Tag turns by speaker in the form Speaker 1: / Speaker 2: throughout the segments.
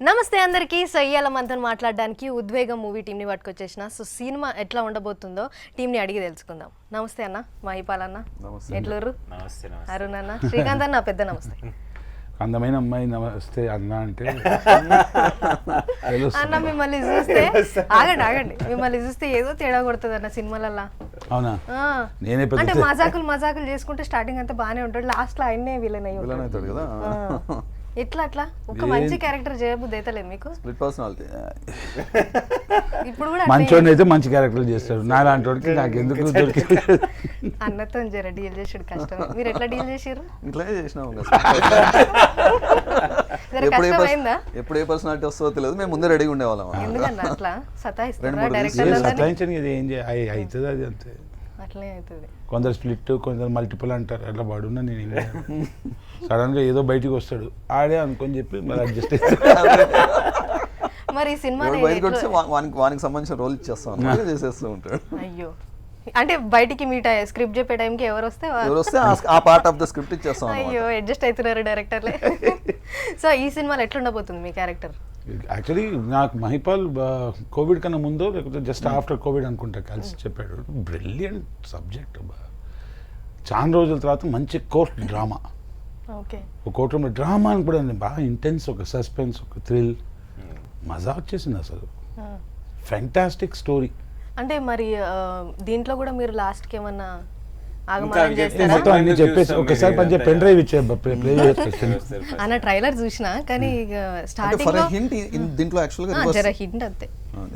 Speaker 1: నమస్తే అందరికీ. సో ఇయ్యాల మనతో మాట్లాడడానికి ఉద్వేగం మూవీ టీంని పట్టుకొచ్చేసిన. సో సినిమా ఎట్లా ఉండబోతుందో టీంని అడిగి తెలుసుకుందాం. నమస్తే అన్న, మహిపాల్ అన్న, ఎట్లూరు, అరుణ్ అన్న, శ్రీకాంత్ అన్న, పెద్ద నమస్తే.
Speaker 2: అందమైన అమ్మాయి నమస్తే అన్న అంటే
Speaker 1: అన్న మిమ్మల్ని చూస్తే ఆగండి మిమ్మల్ని చూస్తే ఏదో తేడా కొడుతుంది అన్న సినిమాలల్లా.
Speaker 2: అవునా?
Speaker 1: నేనే అంటే మజాకులు చేసుకుంటే స్టార్టింగ్ అంతా బాగానే ఉంటాడు, లాస్ట్ లో ఆయన్నే విలన్
Speaker 3: అవుతాడు కదా.
Speaker 1: ఎట్లా ఒక మంచి క్యారెక్టర్ చేయబుద్ధి అయితే మీకు?
Speaker 3: Split personality.
Speaker 1: ఇప్పుడు కూడా
Speaker 2: మంచోడిని అయితే మంచి క్యారెక్టర్ చేస్తాడు, నా లాంటి వాడికి నాకు ఎందుకు దొరికి
Speaker 1: అన్నతో జర డీల్ చేసాడు కష్టం. మీరు ఎట్లా డీల్ చేసారు?
Speaker 3: ఇట్లాగే చేసినాము.
Speaker 1: కష్టమైందా?
Speaker 3: ఎప్పుడు ఏ పర్సనాలిటీ వస్తుందో తెలియదు, మేము ముందే రెడీగా ఉండేవాళ్ళం.
Speaker 1: ఎందుకన్నా అట్లా సతాయిస్తారా
Speaker 2: సతాయించని ఏం అవుతుంది, అది అంతే.
Speaker 1: అట్లే అవుతుంది. కొందరు
Speaker 2: స్ప్లిట్, కొందరు మల్టిపుల్ అంటారు. అట్లా వాడున్నా నేను సడన్ గా ఏదో బయటికి వస్తాడు, ఆడే అనుకొని చెప్పి మరి అడ్జస్ట్ అవుతాడు.
Speaker 1: మరి ఈ సినిమా
Speaker 3: బయటకు వచ్చి వానికి సంబంధించిన రోల్ ఇచ్చేస్తాం, చేసేస్తూ ఉంటాడు.
Speaker 1: అయ్యో, అంటే బయటికి మీట్ అయ్యే స్క్రిప్ట్ చెప్పే టైంకి ఎవరు వస్తే
Speaker 3: ఆ పార్ట్ ఆఫ్ ద స్క్రిప్ట్ ఇచ్చేస్తాం.
Speaker 1: అయ్యో, అడ్జస్ట్ అవుతున్నారు డైరెక్టర్లే. సో ఈ సినిమాలో ఎట్లుండబోతుంది మీ క్యారెక్టర్?
Speaker 2: యాక్చువల్లీ నాకు మహిపాల్ కోవిడ్ కన్నా ముందో లేకపోతే జస్ట్ ఆఫ్టర్ కోవిడ్ అనుకుంటా కలిసి చెప్పాడు. బ్రిలియంట్ సబ్జెక్ట్, చాలా రోజుల తర్వాత మంచి కోర్ట్ డ్రామా.
Speaker 1: ఓకే,
Speaker 2: ఒక కోర్ట్ రూమ్ డ్రామా అని కూడా బాగా ఇంటెన్స్, ఒక సస్పెన్స్, ఒక థ్రిల్, మజా వచ్చేసింది అసలు. Fantastic story.
Speaker 1: అంటే మరి దీంట్లో కూడా మీరు లాస్ట్కి ఏమన్నా
Speaker 2: మొత్తం అన్ని చెప్పేసి ఒకసారి పని పెన్ డ్రైవ్ ఇచ్చే
Speaker 1: అన్న ట్రైలర్ చూసినా, కానీ స్టార్టింగ్
Speaker 3: దీంట్లో యాక్చువల్గా
Speaker 1: హింట్ అంతే.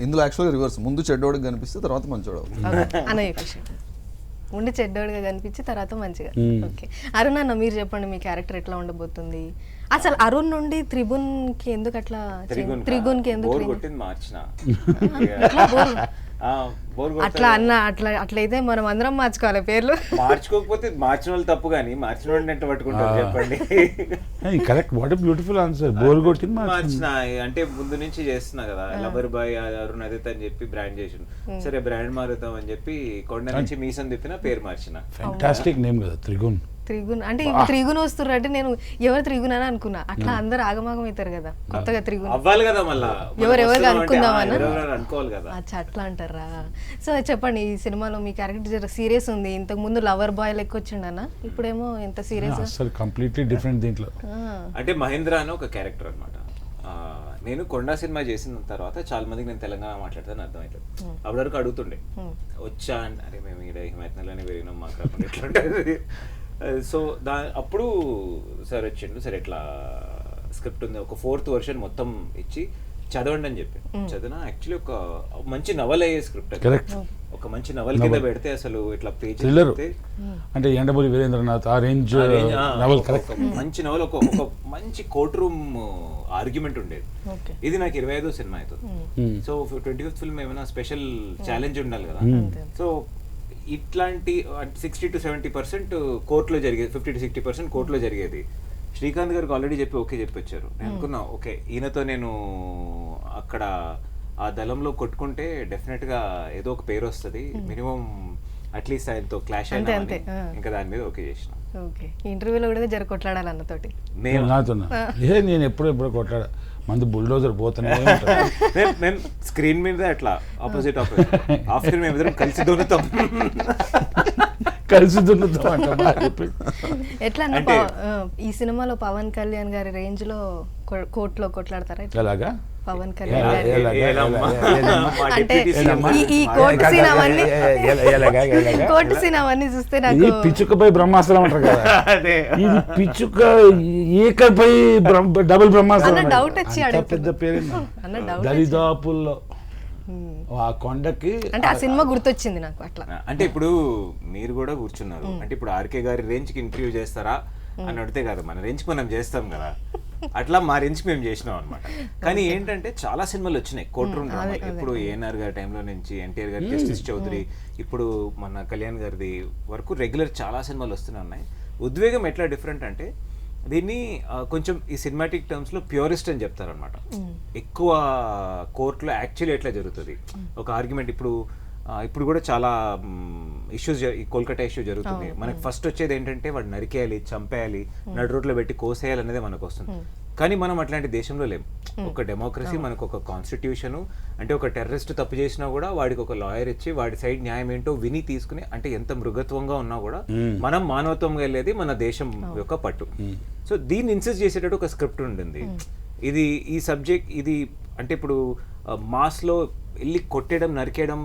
Speaker 3: ఇందులో యాక్చువల్గా రివర్స్, ముందు చెడ్డోడికి కనిపిస్తే తర్వాత మంచోడు
Speaker 1: అన్న చెప్పేసి ముందు చెడ్డోడిగా కనిపించి తర్వాత మంచిగా. ఓకే, అరుణ్ అన్న మీరు చెప్పండి, మీ క్యారెక్టర్ ఎట్లా ఉండబోతుంది? అసలు అరుణ్ నుండి త్రిగుణ్ కి ఎందుకు అట్లా, త్రిగుణ్ కి ఎందుకు అట్లా అన్న? అట్లయితే మనం అందరం మార్చుకోవాలి పేర్లు.
Speaker 4: మార్చుకోకపోతే మార్చిన వాళ్ళు తప్పు, కానీ మార్చిన వాళ్ళు ఎంత పట్టుకుంటారు చెప్పండి.
Speaker 2: Correct, what a beautiful answer. Bore కొట్టింది
Speaker 4: మార్చిన అంటే ముందు నుంచి చేస్తున్నా కదా, లవర్ బాయ్ అరుణ్ అదిత్ అని చెప్పి బ్రాండ్ చేసిండు. సరే బ్రాండ్ మారుతాం అని చెప్పి కొండ నుంచి మీసం తిప్పిన పేరు మార్చిన.
Speaker 2: ఫ్యాంటాస్టిక్ నేమ్ కదా త్రిగుణ్.
Speaker 1: త్రిగుణ్ అంటే త్రిగుణ్ వస్తున్నారు అంటే నేను ఎవరు త్రిగుణ్ అని అనుకున్నా. అట్లా అందరు ఆగమాగం అవుతారు కదా, కొత్తగా త్రిగుణ్
Speaker 4: అవ్వాలి కదా, మళ్ళీ
Speaker 1: ఎవరెవరు అనుకుందామని
Speaker 4: అనుకోవాలి కదా.
Speaker 1: అచ్చా, అట్లా అంటారా? సో చెప్పండి, ఈ సినిమాలో మీ క్యారెక్టర్ సీరియస్ ఉంది. ఇంతకు ముందు లవర్ బాయ్ లెక్క వచ్చిండన్న, ఇప్పుడేమో ఎంత సీరియస్,
Speaker 2: అసలు కంప్లీట్లీ డిఫరెంట్ దీంట్లో.
Speaker 4: అంటే మహేంద్ర అని ఒక క్యారెక్టర్ అనమాట. నేను కొండా సినిమా చేసిన తర్వాత చాలా మందికి నేను తెలంగాణ మాట్లాడతాను అర్థమవుతుంది. అప్పటి వరకు అడుగుతుండే వచ్చా అని, అరే మేము ఇక్కడ హిమాయత్నలోనే పెరిగినాం, మాకు రాకుండా ఎట్లా ఉంటుంది. సో అప్పుడు సార్ వచ్చిండు, సరే ఇట్లా స్క్రిప్ట్ ఉంది, ఒక 4th వర్షన్ మొత్తం ఇచ్చి చదవండి అని చెప్పి చదివిన. యాక్చువల్లీ ఒక మంచి నవల్ అయ్యే స్క్రిప్ట్, ఒక మంచి నవల్ కింద పెడితే అసలు ఇట్లా పేజ్
Speaker 2: అంటే ఎండమూరి వీరేంద్రనాథ్ ఆ రేంజ్ నవల్,
Speaker 4: మంచి నవల్, ఒక మంచి కోర్ట్ రూమ్ ఆర్గ్యుమెంట్ ఉండేది. ఇది నాకు 25వ సినిమా అవుతుంది. సో 25th ఫిల్మ్ ఏమైనా స్పెషల్ ఛాలెంజ్ ఉండాలి కదా. సో ఇట్లాంటి 60 to 70% కోర్టులో జరిగేది, 50 to 60% కోర్టులో జరిగేది. శ్రీకాంత్ గారికి ఆల్రెడీ చెప్పి ఓకే చెప్పి వచ్చారు. నేను అనుకున్నా ఓకే ఈయనతో నేను అక్కడ ఆ దళంలో కొట్టుకుంటే డెఫినెట్గా ఏదో ఒక పేరు వస్తుంది, మినిమం అట్లీస్ట్ ఆయనతో క్లాష్ అయినా, ఇంకా దాని మీద ఓకే చేసిన.
Speaker 1: ఓకే, ఇంటర్వ్యూలో కూడా జర కొట్లాడాలి అన్నతోటి.
Speaker 2: నేను ఎప్పుడు కొట్లాడా, మంది బుల్డోజర్ పోతానే
Speaker 4: నేను స్క్రీన్ మీద అట్లా ఆపోజిట్ ఆఫ్టర్ మేము ఇద్దరం కలిసి దొరుకుతాం.
Speaker 1: ఎట్లా ఈ సినిమాలో పవన్ కళ్యాణ్ గారి రేంజ్ లో కోర్టులో కొట్లాడతారా?
Speaker 2: ఎలాగా
Speaker 1: పవన్ కళ్యాణ్ అంటే ఈ కోర్టు సీన్ అవన్నీ, కోర్టు సీన్ అవన్నీ చూస్తే నాకు
Speaker 2: పిచ్చుకపై బ్రహ్మాస్త్రం అంటారు కదా, ఇది పిచ్చుక ఏకపై డబుల్ బ్రహ్మాస్త్రం.
Speaker 1: డౌట్ వచ్చి
Speaker 2: పెద్ద పేరు దరిదాపుల్లో ఆ కొండకి,
Speaker 1: అంటే ఆ సినిమా గుర్తొచ్చింది నాకు అట్లా.
Speaker 4: అంటే ఇప్పుడు మీరు కూడా కూర్చున్నారు అంటే ఇప్పుడు ఆర్కే గారి రేంజ్ కి ఇంటర్వ్యూ చేస్తారా అని అడితే కాదు, మన రేంజ్ కి మనం చేస్తాం కదా, అట్లా మా రేంజ్ కి మేము చేసినాం అనమాట. కానీ ఏంటంటే చాలా సినిమాలు వచ్చినాయి కోర్ట్ రూమ్ డ్రామా. ఇప్పుడు ఏఎన్ఆర్ గారి టైంలో నుంచి ఎన్టీఆర్ గారి, జస్టిస్ చౌదరి, ఇప్పుడు మన కళ్యాణ్ గారిది వరకు రెగ్యులర్ చాలా సినిమాలు వస్తూనే ఉన్నాయి. ఉద్వేగం ఎట్లా డిఫరెంట్ అంటే దీన్ని కొంచెం ఈ సినిమాటిక్ టర్మ్స్ లో ప్యూరిస్ట్ అని చెప్తారనమాట. ఎక్కువ కోర్టులో యాక్చువల్లీ ఎట్లా జరుగుతుంది ఒక ఆర్గ్యుమెంట్. ఇప్పుడు కూడా చాలా ఇష్యూస్, ఈ కోల్కతా ఇష్యూ జరుగుతుంది. మనకి ఫస్ట్ వచ్చేది ఏంటంటే వాడు నరికేయాలి, చంపేయాలి, నడు రోడ్లో పెట్టి కోసేయాలి అనేది మనకు వస్తుంది. కానీ మనం అట్లాంటి దేశంలో లేం. ఒక డెమోక్రసీ, మనకు ఒక కాన్స్టిట్యూషన్, అంటే ఒక టెర్రరిస్ట్ తప్పు చేసినా కూడా వాడికి ఒక లాయర్ ఇచ్చి వాడి సైడ్ న్యాయం ఏంటో విని తీసుకుని, అంటే ఎంత మృగత్వంగా ఉన్నా కూడా మనం మానవత్వంగా వెళ్ళేది మన దేశం యొక్క పట్టు. సో దీన్ని ఇన్సిస్ట్ చేసేటట్టు ఒక స్క్రిప్ట్ ఉంటుంది. ఇది ఈ సబ్జెక్ట్ ఇది అంటే ఇప్పుడు మాస్లో వెళ్ళి కొట్టేయడం, నరికేయడం,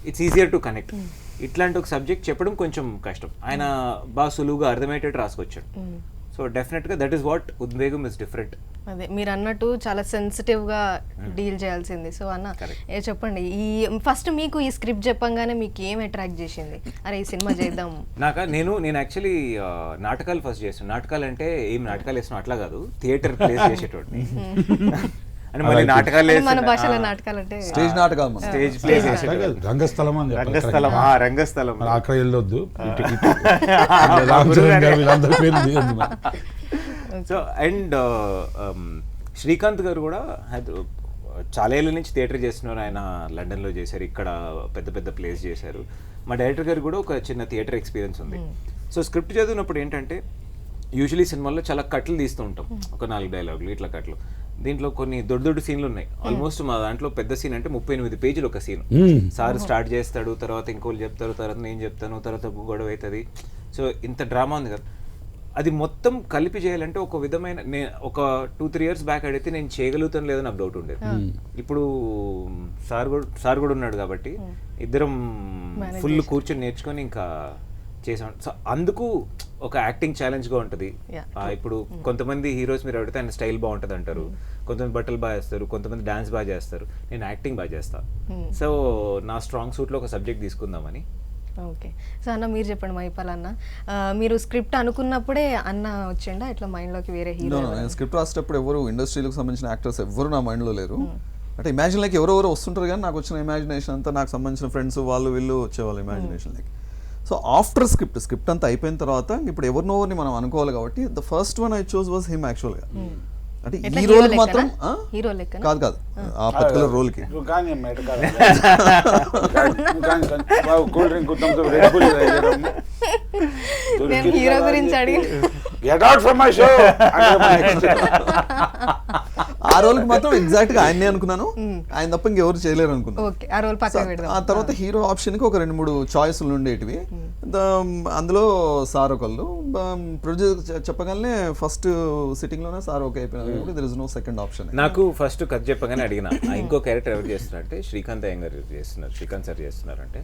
Speaker 4: ఇట్స్ ఈజియర్ టు కనెక్ట్. ఇట్లాంటి ఒక సబ్జెక్ట్ చెప్పడం కొంచెం కష్టం. ఆయన బాగా సులువుగా అర్థమయ్యేటట్టు రాసుకొచ్చాడు. సో డెఫినెట్గా దట్ ఈస్ వాట్ ఉద్వేగం ఇస్ డిఫరెంట్.
Speaker 1: అదే మీరు అన్నట్టు చాలా సెన్సిటివ్గా డీల్ చేయాల్సింది. సో అన్న చెప్పండి, ఈ ఫస్ట్ మీకు ఈ స్క్రిప్ట్ చెప్పంగానే మీకు ఏం అట్రాక్ట్ చేసింది, అరే ఈ సినిమా చేద్దాం?
Speaker 4: నేను యాక్చువల్లీ నాటకాలు ఫస్ట్ చేస్తాను. నాటకాలు అంటే ఏం నాటకాలు వేస్తున్నాం అట్లా కాదు, థియేటర్ ప్లేస్ చేసేటోడిని. అంటే మళ్ళీ నాటకాలు
Speaker 1: మన భాషలో నాటకాలు అంటే
Speaker 3: స్టేజ్ నాటకాలు,
Speaker 4: స్టేజ్ ప్లేస్
Speaker 2: రంగస్థలం అని
Speaker 4: రంగస్థలం. రంగస్థలం
Speaker 2: అక్కడ వెళ్ళొద్దు. వీళ్ళందరి పేర్లు తీయొద్దు మరి.
Speaker 4: సో అండ్ శ్రీకాంత్ గారు కూడా చాలా ఏళ్ళ నుంచి థియేటర్ చేస్తున్నారు. ఆయన లండన్లో చేశారు, ఇక్కడ పెద్ద పెద్ద ప్లేస్ చేశారు. మా డైరెక్టర్ గారు కూడా ఒక చిన్న థియేటర్ ఎక్స్పీరియన్స్ ఉంది. సో స్క్రిప్ట్ చదివినప్పుడు ఏంటంటే యూజువలీ సినిమాల్లో చాలా కట్లు తీస్తూ ఉంటాం, ఒక 4 డైలాగులు ఇట్లా కట్లు. దీంట్లో కొన్ని దొడ్డు సీన్లు ఉన్నాయి. ఆల్మోస్ట్ మా దాంట్లో పెద్ద సీన్ అంటే 38 పేజీలు ఒక సీన్. సార్ స్టార్ట్ చేస్తాడు, తర్వాత ఇంకోళ్ళు చెప్తారు, తర్వాత నేను చెప్తాను, తర్వాత గొడవ అవుతుంది. సో ఇంత డ్రామా ఉంది కదా, అది మొత్తం కలిపి చేయాలంటే ఒక విధమైన ఒక 2-3 years బ్యాక్ అడిగితే నేను చేయగలుగుతాను లేదని నాకు డౌట్ ఉండేది. ఇప్పుడు సార్ కూడా ఉన్నాడు కాబట్టి ఇద్దరం ఫుల్ కూర్చొని నేర్చుకొని ఇంకా చేసాం. సో అందుకు ఒక యాక్టింగ్ ఛాలెంజ్గా ఉంటుంది. ఇప్పుడు కొంతమంది హీరోస్ మీరు అడిగితే ఆయన స్టైల్ బాగుంటుంది అంటారు, కొంతమంది బట్టలు బాగా చేస్తారు, కొంతమంది డాన్స్ బాగా చేస్తారు, నేను యాక్టింగ్ బాగా చేస్తాను. సో నా స్ట్రాంగ్ సూట్లో ఒక సబ్జెక్ట్ తీసుకుందామని.
Speaker 1: ఓకే. సో అన్న మీరు చెప్పండి, మైపాల్ అన్న, మీరు స్క్రిప్ట్ అనుకున్నప్పుడే అన్న వచ్చిండా ఇట్లా మైండ్లోకి వేరే హీరో?
Speaker 3: నేను స్క్రిప్ట్ రాసేటప్పుడు ఎవరు ఇండస్ట్రీలకు సంబంధించిన యాక్టర్స్ ఎవరు నా మైండ్లో లేరు. అంటే ఇమాజిన్ లైక్ ఎవరెవరు వస్తుంటారు, కానీ నాకు వచ్చిన ఇమాజినేషన్ అంతా నాకు సంబంధించిన ఫ్రెండ్స్ వాళ్ళు వీళ్ళు వచ్చేవాళ్ళు imagination like. So after script అంతా అయిపోయిన తర్వాత ఇప్పుడు ఎవరినోవరిని మనం అనుకోవాలి కాబట్టి the first one I chose was him యాక్చువల్గా. అంటే ఈ రోల్ మాత్రం
Speaker 1: హీరో లెక్క
Speaker 3: కాదు ఆ పర్టికులర్ రోల్ కి
Speaker 2: కూల్ డ్రింక్
Speaker 1: నేను హీరో గురించి అడిగి
Speaker 3: ఆ రోల్ కి మాత్రం ఎగ్జాక్ట్ గా ఆయనే అనుకున్నాను, ఆయన తప్ప ఇంకెవరు చేయలేరు అనుకున్నాను.
Speaker 1: ఆ రోల్ పక్కన పెడదాం.
Speaker 3: ఆ తర్వాత హీరో ఆప్షన్ కి ఒక 2-3 చాయిస్లు ఉండేటివి. అందులో సార్ ఒకళ్ళు ప్రొడ్యూసర్ చెప్పగానే ఫస్ట్ సిట్టింగ్ లోనే సార్ ఓకే అయిపోయినారు. there is no second option.
Speaker 4: నాకు ఫస్ట్ కథ చెప్పగానే అడిగిన ఇంకో క్యారెక్టర్ ఎవరు చేస్తున్నారు అంటే శ్రీకాంత్ అయ్యంగారు చేస్తున్నారు, శ్రీకాంత్ సార్ చేస్తున్నారు. అంటే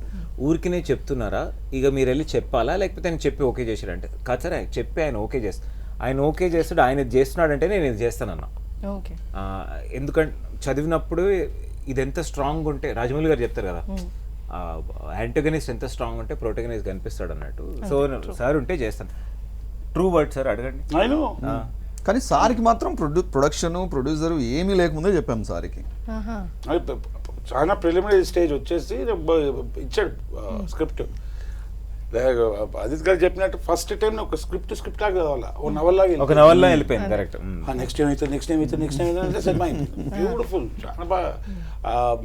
Speaker 4: ఊరికినే చెప్తున్నారా, ఇక మీరు వెళ్ళి చెప్పాలా, లేకపోతే ఆయన చెప్పి ఓకే చేశారంటే కాదు సార్, ఆయన చెప్పి ఆయన ఓకే చేస్తాడు, ఆయన ఓకే చేస్తాడు, ఆయన చేస్తున్నాడు అంటే నేను ఇది చేస్తానన్నా. ఎందుకంటే చదివినప్పుడు ఇది ఎంత స్ట్రాంగ్ ఉంటే, రాజమౌళి గారు చెప్తారు కదా, యాంటగనిస్ట్ ఎంత స్ట్రాంగ్ ఉంటే ప్రొటగనిస్ట్ కనిపిస్తాడు అన్నట్టు. సో సార్ ఉంటే చేస్తాను. ట్రూ వర్డ్ సార్, అడగండి.
Speaker 3: కానీ సార్కి మాత్రం ప్రొడక్షన్ ప్రొడ్యూసర్ ఏమీ లేకముందే చెప్పాము సార్కి.
Speaker 2: చాలా ప్రిలిమినరీ స్టేజ్ వచ్చేసి ఇచ్చాడు స్క్రిప్ట్. అదిత్ గారు చెప్పినట్టు ఫస్ట్ టైం ఒక స్క్రిప్ట్ లాగా చదవాలి, ఒక నవల్లా వెళ్ళిపోయింది. కరెక్ట్. నెక్స్ట్ ఏమైతే బ్యూటిఫుల్, చాలా బాగా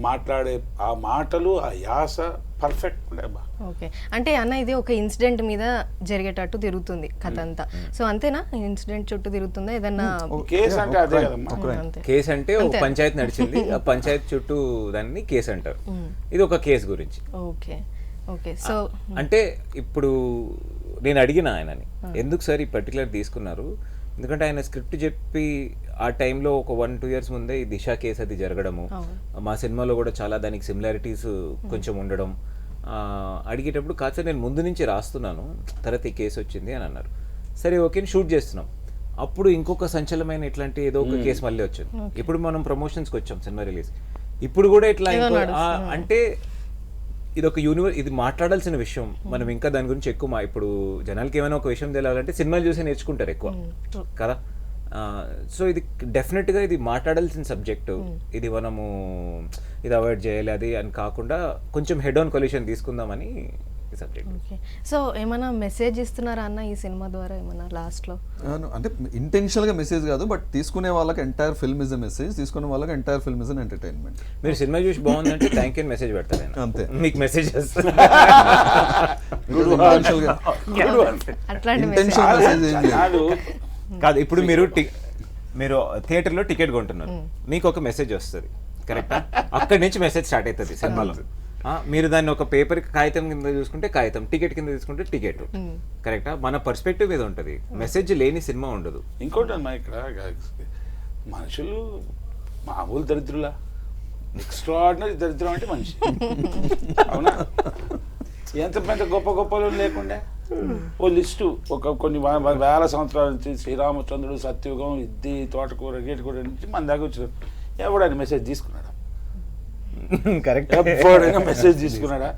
Speaker 2: మాట్లాడే ఆ మాటలు, ఆ యాస పర్ఫెక్ట్.
Speaker 1: ఓకే. అంటే అన్న ఇది ఒక ఇన్సిడెంట్ మీద జరిగేటట్టు తిరుగుతుంది కథ అంతా. సో అంతేనా, ఇన్సిడెంట్ చుట్టూ తిరుగుతుందా ఏదన్నా?
Speaker 2: కేసు అంటే అదే కదమ్మా.
Speaker 4: కేసు అంటే ఒక పంచాయతీ నడిచింది, ఆ పంచాయతీ చుట్టూ దాన్ని కేసు అంటారు. ఇది ఒక కేసు గురించి.
Speaker 1: Okay okay. సో
Speaker 4: అంటే ఇప్పుడు నేను అడిగిన ఆయనని, ఎందుకు సార్ ఈ పర్టికులర్ తీసుకున్నారు? ఎందుకంటే ఆయన స్క్రిప్ట్ చెప్పి ఆ టైంలో ఒక 1-2 years ముందే ఈ దిశ కేసు అది జరగడము, మా సినిమాలో కూడా చాలా దానికి సిమిలారిటీస్ కొంచెం ఉండడం, అడిగేటప్పుడు కాదు సార్ నేను ముందు నుంచి రాస్తున్నాను, తర్వాత ఈ కేసు వచ్చింది అని అన్నారు. సరే ఓకే షూట్ చేస్తున్నాం. అప్పుడు ఇంకొక సంచలనమైన ఇట్లాంటి ఏదో ఒక కేసు మళ్ళీ వచ్చింది. ఇప్పుడు మనం ప్రమోషన్స్కి వచ్చాం, సినిమా రిలీజ్. ఇప్పుడు కూడా ఇట్లా అంటే ఇది ఒక ఇది మాట్లాడాల్సిన విషయం. మనం ఇంకా దాని గురించి ఎక్కువ ఇప్పుడు జనాలకి ఏమైనా ఒక విషయం తెలియాలంటే సినిమాలు చూసి నేర్చుకుంటారు ఎక్కువ కదా. సో ఇది డెఫినెట్గా ఇది మాట్లాడాల్సిన సబ్జెక్టు. ఇది మనము ఇది అవాయిడ్ చేయాలి అది అని కాకుండా కొంచెం హెడ్ ఆన్ కొల్యూషన్ తీసుకుందామని ఈ సబ్జెక్ట్.
Speaker 1: సో ఏమైనా మెసేజ్ ఇస్తున్నారా అన్న ఈ సినిమా ద్వారా ఏమైనా లాస్ట్లో?
Speaker 3: అంటే ఇంటెన్షనల్గా మెసేజ్ కాదు, బట్ తీసుకునే వాళ్ళకి entire film is a message, తీసుకునే వాళ్ళకి entire film is an entertainment.
Speaker 4: మీరు సినిమా చూసి బాగుందంటే థ్యాంక్ యూ మెసేజ్ పెడతారు,
Speaker 3: అంతే.
Speaker 4: మీకు మెసేజ్ చేస్తారు.
Speaker 1: అట్లాంటి
Speaker 3: ఇంటెన్షనల్ మెసేజ్ ఏం లేదు.
Speaker 4: కాదు ఇప్పుడు మీరు మీరు థియేటర్లో టికెట్ కొంటున్నారు, మీకు ఒక మెసేజ్ వస్తుంది, కరెక్టా? అక్కడి నుంచి మెసేజ్ స్టార్ట్ అవుతుంది సినిమాలో. మీరు దాన్ని ఒక పేపర్ కాగితం కింద చూసుకుంటే కాగితం, టికెట్ కింద తీసుకుంటే టికెట్, కరెక్టా? మన పర్స్పెక్టివ్ మీద ఉంటుంది, మెసేజ్ లేని సినిమా ఉండదు.
Speaker 2: ఇంకోటి అమ్మా, ఇక్కడ మనుషులు మామూలు దరిద్రులా, ఎక్స్ట్రాడినరీ దరిద్రం అంటే మనిషి. అవునా? ఎంత పెద్ద గొప్ప గొప్పలు లేకుండా ఓ లిస్టు కొన్ని వేల సంవత్సరాల నుంచి శ్రీరామచంద్రుడు, సత్యుగం, ఇద్ది, తోటకూర, గేటుకూర నుంచి మన దాకా వచ్చారు. ఎవడైనా మెసేజ్ తీసుకున్నాడా?
Speaker 4: కరెక్ట్.
Speaker 2: ఎవడైనా మెసేజ్ తీసుకున్నాడా?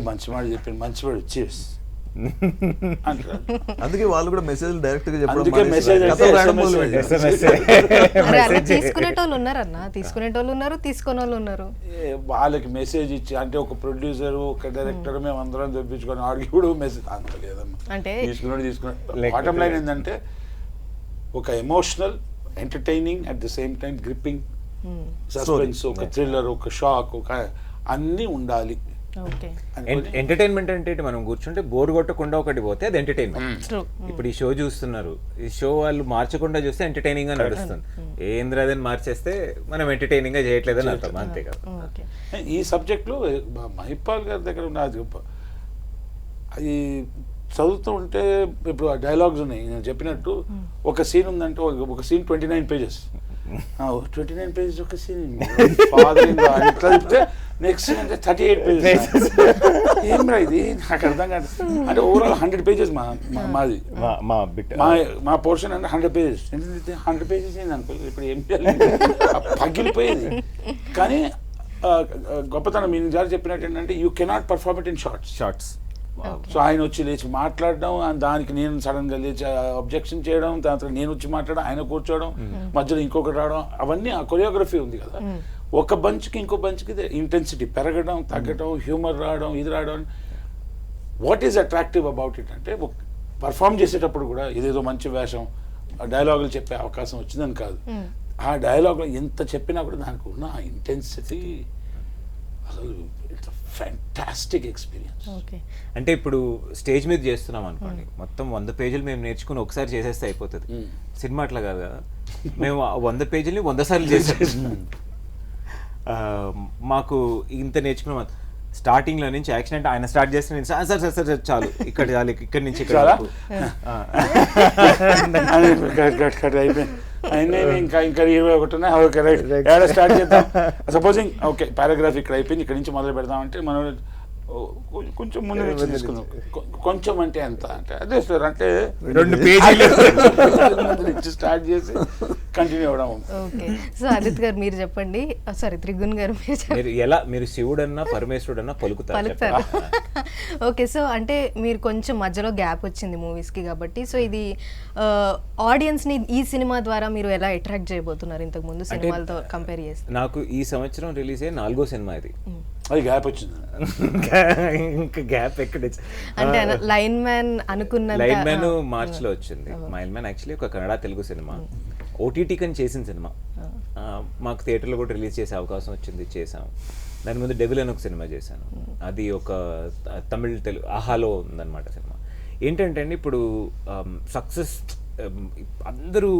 Speaker 2: మంచి మాట చెప్పింది, మంచి వాడు వచ్చేసి అంటారు.
Speaker 3: అందుకే వాళ్ళు కూడా మెసేజ్ డైరెక్ట్ గా
Speaker 2: అందుకే మెసేజ్
Speaker 1: తీసుకునేటోళ్ళు ఉన్నారన్న, తీసుకునేటోళ్ళు ఉన్నారు, తీసుకునే వాళ్ళు ఉన్నారు.
Speaker 2: వాళ్ళకి మెసేజ్ ఇచ్చి, అంటే ఒక ప్రొడ్యూసర్, ఒక డైరెక్టర్, మేము అందరం తెప్పించుకొని ఆడికి కూడా మెసేజ్ అంత లేదమ్మా.
Speaker 1: అంటే
Speaker 2: తీసుకున్నాడు. బాటమ్ లైన్ ఏంటంటే ఒక emotional, entertaining, at the same time gripping, suspense, ఒక థ్రిల్లర్, ఒక షాక్, ఒక అన్నీ ఉండాలి.
Speaker 4: ఎంటర్టైన్మెంట్ అంటే మనం కూర్చుంటే బోర్ కొట్టకుండా ఒకటి పోతే అది ఎంటర్టైన్మెంట్. ఇప్పుడు ఈ షో చూస్తున్నారు, ఈ షో వాళ్ళు మార్చకుండా చూస్తే ఎంటర్టైనింగ్ గా నడుస్తుంది. ఏంద్రదని మార్చేస్తే మనం ఎంటర్టైనింగ్ గా చేయట్లేదని అర్థం, అంతే కదా.
Speaker 2: ఈ సబ్జెక్ట్ లో మహిపాల్ గారి దగ్గర ఉన్నది అది చదువుతూ ఉంటే, ఇప్పుడు ఆ డైలాగ్స్ ఉన్నాయి నేను చెప్పినట్టు. ఒక సీన్ ఉందంటే, ఒక సీన్ 29 pages, 29 pages ఒక సీన్. ఫాదర్ ఇట్లా చెప్తే నెక్స్ట్ సీన్ అంటే 38 pages. ఏం రా ఇది, నాకు అర్థం కాదు. అంటే ఓవరాల్ 100 pages మాది, మా పోర్షన్ అంటే 100 pages. 100 pages ఏంది అనుకో, ఇప్పుడు ఏం పగిలిపోయేది. కానీ గొప్పతనం మీ జారి చెప్పినట్టు ఏంటంటే, you cannot perform it in shorts. So ఆయన వచ్చి లేచి మాట్లాడడం, దానికి నేను సడన్ గా లేచి అబ్జెక్షన్ చేయడం, దాని తర్వాత నేను వచ్చి మాట్లాడడం, ఆయన కూర్చోవడం, మధ్యలో ఇంకొకటి రావడం, అవన్నీ ఆ కొరియోగ్రఫీ ఉంది కదా. ఒక బంచ్కి ఇంకో బంచ్కి ఇంటెన్సిటీ పెరగడం, తగ్గడం, హ్యూమర్ రావడం, ఇది రావడం. What is attractive about it అంటే, పర్ఫామ్ చేసేటప్పుడు కూడా ఇదేదో మంచి వేషం, డైలాగులు చెప్పే అవకాశం వచ్చిందని కాదు. ఆ డైలాగ్లో ఎంత చెప్పినా కూడా దానికి ఉన్న ఇంటెన్సిటీ అసలు ఇట్స్ ఫ్యాంటాస్టిక్ ఎక్స్పీరియన్స్.
Speaker 4: అంటే ఇప్పుడు స్టేజ్ మీద చేస్తున్నాం అనుకోండి, మొత్తం 100 pages మేము నేర్చుకుని ఒకసారి చేసేస్తే అయిపోతుంది. సినిమా అట్లా కాదు కదా, మేము 100 pages 100 సార్లు చేసేస్తాం. మాకు ఇంత నేర్చుకున్నాం. స్టార్టింగ్ లో నుంచి యాక్షన్ అంటే ఆయన స్టార్ట్ చేస్తే నేను సార్ సార్ సార్ చాలు, ఇక్కడ చాలు, ఇక్కడి నుంచి ఇక్కడ
Speaker 2: అయిపోయింది. ఇంకా 21 స్టార్ట్ చేద్దాం. సపోజింగ్ ఓకే, పారాగ్రాఫ్ ఇక్కడ అయిపోయింది, ఇక్కడ నుంచి మొదలు పెడదామంటే మనం కొంచెం ముందు నుంచి తీసుకుందాం. కొంచెం అంటే ఎంత అంటే అదే సార్, అంటే
Speaker 4: 2 pages
Speaker 2: స్టార్ట్ చేసి కంటిన్యూ అవ్వడం.
Speaker 1: ఓకే, సో ఆదిత్ గారు మీరు చెప్పండి, సారీ త్రిగుణ్ గారు మీరు చెప్పండి.
Speaker 4: ఎలా మీరు శివుడన్నా పరమేశ్వరుడన్నా పలుకుతారు.
Speaker 1: ఓకే, సో అంటే మీరు కొంచెం మధ్యలో గ్యాప్ వచ్చింది మూవీస్కి కాబట్టి, సో ఇది ఆడియన్స్ని ఈ సినిమా ద్వారా మీరు ఎలా అట్రాక్ట్ చేయబోతున్నారు ఇంతకు ముందు సినిమాలతో కంపేర్ చేస్తే?
Speaker 4: నాకు ఈ సంవత్సరం రిలీజ్ అయ్యే 4వ సినిమా ఇది.
Speaker 2: అది గ్యాప్ వచ్చింది.
Speaker 4: ఇంకా గ్యాప్ ఎక్కడ?
Speaker 1: అంటే లైన్ మ్యాన్ అనుకున్న
Speaker 4: లైన్ మ్యాన్ మార్చ్ లో వచ్చింది. లైన్ మ్యాన్ యాక్చువల్లీ ఒక కన్నడ తెలుగు సినిమా, ఓటీటీ కని చేసిన సినిమా. మాకు థియేటర్లో కూడా రిలీజ్ చేసే అవకాశం వచ్చింది, చేసాం. దాని ముందు డెవిల్ అని ఒక సినిమా చేశాను, అది ఒక తమిళ్ తెలుగు ఆహాలో ఉందన్నమాట సినిమా. ఏంటంటే అండి, ఇప్పుడు సక్సెస్ అందరూ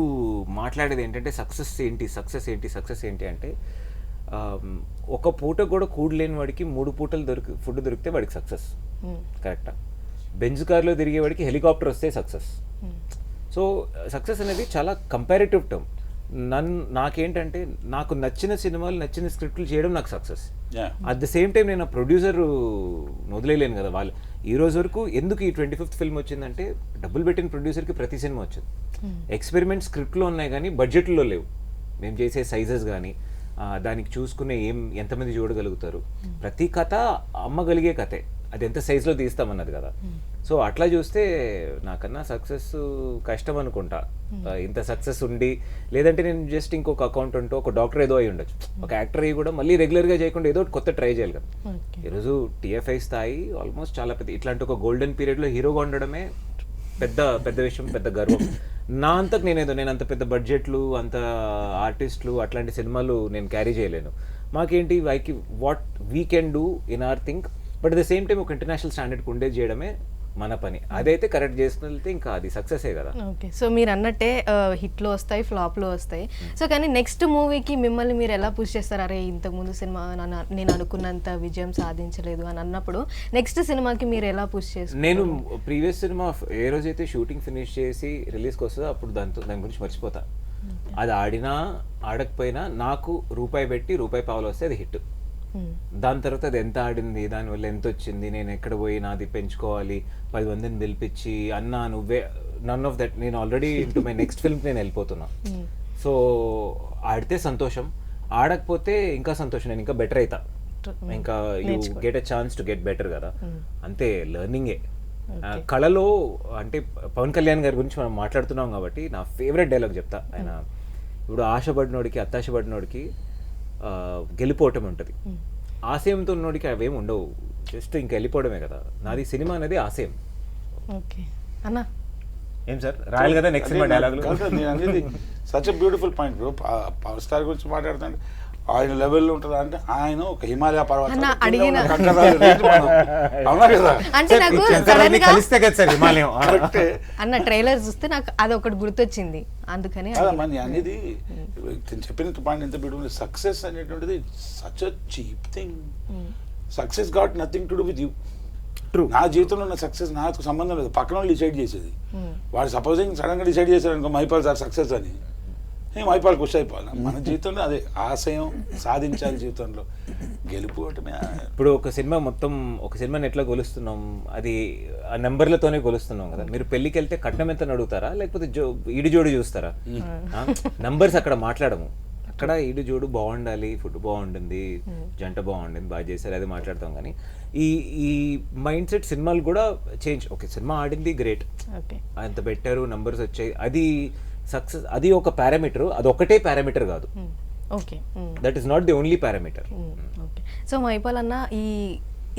Speaker 4: మాట్లాడేది ఏంటంటే సక్సెస్ ఏంటి సక్సెస్ ఏంటి సక్సెస్ ఏంటి అంటే, ఒక పూట కూడా కూడలేని వాడికి 3 పూటలు ఫుడ్ దొరికితే వాడికి సక్సెస్, కరెక్టా? బెంజ్ కార్లో తిరిగేవాడికి హెలికాప్టర్ వస్తే సక్సెస్. సో సక్సెస్ అనేది చాలా కంపారిటివ్ టర్మ్. నాకేంటంటే, నాకు నచ్చిన సినిమాలు, నచ్చిన స్క్రిప్ట్లు చేయడం నాకు success. At the same time నేను ప్రొడ్యూసర్ వదిలేయలేను కదా. వాళ్ళు ఈ రోజు వరకు ఎందుకు ఈ 25th ఫిల్మ్ వచ్చిందంటే, డబ్బులు పెట్టిన ప్రొడ్యూసర్కి ప్రతి సినిమా వచ్చింది. ఎక్స్పెరిమెంట్ స్క్రిప్ట్లో ఉన్నాయి కానీ బడ్జెట్లో లేవు. మేము చేసే సైజెస్ కానీ దానికి చూసుకునే ఎంతమంది చూడగలుగుతారు, ప్రతి కథ అమ్మగలిగే కథే, అది ఎంత సైజులో తీస్తామన్నది కదా. సో అట్లా చూస్తే నాకన్నా సక్సెస్ కష్టం అనుకుంటా. ఇంత సక్సెస్ ఉండి, లేదంటే నేను జస్ట్ ఇంకొక అకౌంటెంట్, ఒక డాక్టర్ ఏదో అయి ఉండొచ్చు. ఒక యాక్టర్ అయ్యి కూడా మళ్ళీ రెగ్యులర్గా చేయకుండా ఏదో కొత్త ట్రై చేయాలి కదా. ఈరోజు TFI స్థాయి ఆల్మోస్ట్ చాలా పెద్ద, ఇట్లాంటి ఒక గోల్డెన్ పీరియడ్లో హీరోగా ఉండడమే పెద్ద విషయం, పెద్ద గర్వం. నా అంతకు నేను అంత పెద్ద బడ్జెట్లు, అంత ఆర్టిస్టులు, అట్లాంటి సినిమాలు నేను క్యారీ చేయలేను. మాకేంటి what we can do in our think, but at the same time ఒక ఇంటర్నేషనల్ స్టాండర్డ్కి ఉండేది చేయడమే మన పని అదైతే కరెక్ట్ చేసుకుని వెళ్తే ఇంకా అది సక్సెసే కదా.
Speaker 1: ఓకే, సో మీరు అన్నట్టే హిట్లు వస్తాయి, ఫ్లాప్లు వస్తాయి. సో కానీ నెక్స్ట్ మూవీకి మిమ్మల్ని మీరు ఎలా పుష్ చేస్తారు? అరే ఇంతకుముందు సినిమా నేను అనుకున్నంత విజయం సాధించలేదు అని అన్నప్పుడు నెక్స్ట్ సినిమాకి మీరు ఎలా పుష్ చేస్తారు?
Speaker 4: నేను ప్రీవియస్ సినిమా ఏ రోజైతే షూటింగ్ ఫినిష్ చేసి రిలీజ్కి వస్తుందో అప్పుడు దాని గురించి మర్చిపోతా. అది ఆడినా ఆడకపోయినా నాకు రూపాయి పెట్టి రూపాయి పావులు వస్తే అది హిట్. దాని తర్వాత అది ఎంత ఆడింది, దానివల్ల ఎంత వచ్చింది, నేను ఎక్కడ పోయి నాది పెంచుకోవాలి, 10 మందిని పిలిపించి అన్నా నువ్వే, నన్ ఆఫ్ దట్. నేను already into my next film నేను వెళ్ళిపోతున్నా. సో ఆడితే సంతోషం, ఆడకపోతే ఇంకా సంతోషం, నేను ఇంకా బెటర్ అవుతా, ఇంకా you get a chance to get better కదా. అంతే, లెర్నింగే. కళలో అంటే పవన్ కళ్యాణ్ గారి గురించి మనం మాట్లాడుతున్నాం కాబట్టి నా ఫేవరెట్ డైలాగ్ చెప్తా. ఆయన ఇప్పుడు ఆశపడినోడికి అత్తాశపడినోడికి గెలిపోవటం ఉంటుంది, ఆశయంతో ఉన్నోడికి అవేం ఉండవు, జస్ట్ ఇంకా వెళ్ళిపోవడమే కదా. నాది సినిమా అనేది ఆశయం.
Speaker 1: ఓకే అన్న,
Speaker 4: ఏం సార్ రాయాలి కదా నెక్స్ట్ సినిమా డైలాగులు?
Speaker 2: నేను అనేది such a beautiful point bro. Power star గురించి మాట్లాడుతుంటే ఆయన లెవెల్లో ఉంటుందా అంటే ఆయన ఒక హిమాలయ పర్వతం అవునా కదా.
Speaker 1: అంటే నాకు సడన్ గా
Speaker 4: కలిస్తే కదా సార్ హిమాలయం.
Speaker 2: కరెక్టే
Speaker 1: అన్న ట్రైలర్ చూస్తే నాకు అది ఒకటి గుర్తొచ్చింది, అందుకని
Speaker 2: కాదమ్మా నేను అనేది చెప్పిన పాయింట్ ఎంత బ్యూటిఫుల్. సక్సెస్ అనేటువంటిది such a cheap thing. Success got nothing to do with you.
Speaker 4: True.
Speaker 2: నా జీవితంలో ఉన్న సక్సెస్ నాకు సంబంధం లేదు, పక్కన వాళ్ళు డిసైడ్ చేసేది. వాడు సపోజింగ్ సడన్ గా డిసైడ్ చేశారు అనుకో మైపాల్ సార్ సక్సెస్ అని, మేము మైపాల్ ఖుషి అయిపోవాలి. మన జీవితంలో అదే ఆశయం సాధించాలి జీవితంలో, గెలుపు ఒకటమే.
Speaker 4: ఇప్పుడు ఒక సినిమా మొత్తం, ఒక సినిమాని ఎట్లా కొలుస్తున్నాం, అది ఆ నెంబర్లతోనే కొలుస్తున్నాం కదా. మీరు పెళ్లికి వెళ్తే కట్నం ఎంత అడుగుతారా, లేకపోతే ఈడు జోడు చూస్తారా? నంబర్స్ అక్కడ మాట్లాడము, అక్కడ ఈడు జోడు బాగుండాలి, ఫుడ్ బాగుంటుంది, జంట బాగుండింది, బాగా చేశారు, అది మాట్లాడతాం. కానీ ఈ మైండ్ సెట్ సినిమాలు కూడా చేంజ్. ఓకే సినిమా ఆడింది గ్రేట్, అంత పెట్టారు, నంబర్స్ వచ్చాయి, అది సక్సెస్. అది ఒక పారామీటర్, అది ఒకటే పారామీటర్ కాదు.
Speaker 1: Okay,
Speaker 4: that is not the only parameter.
Speaker 1: Okay, so Mypal అన్న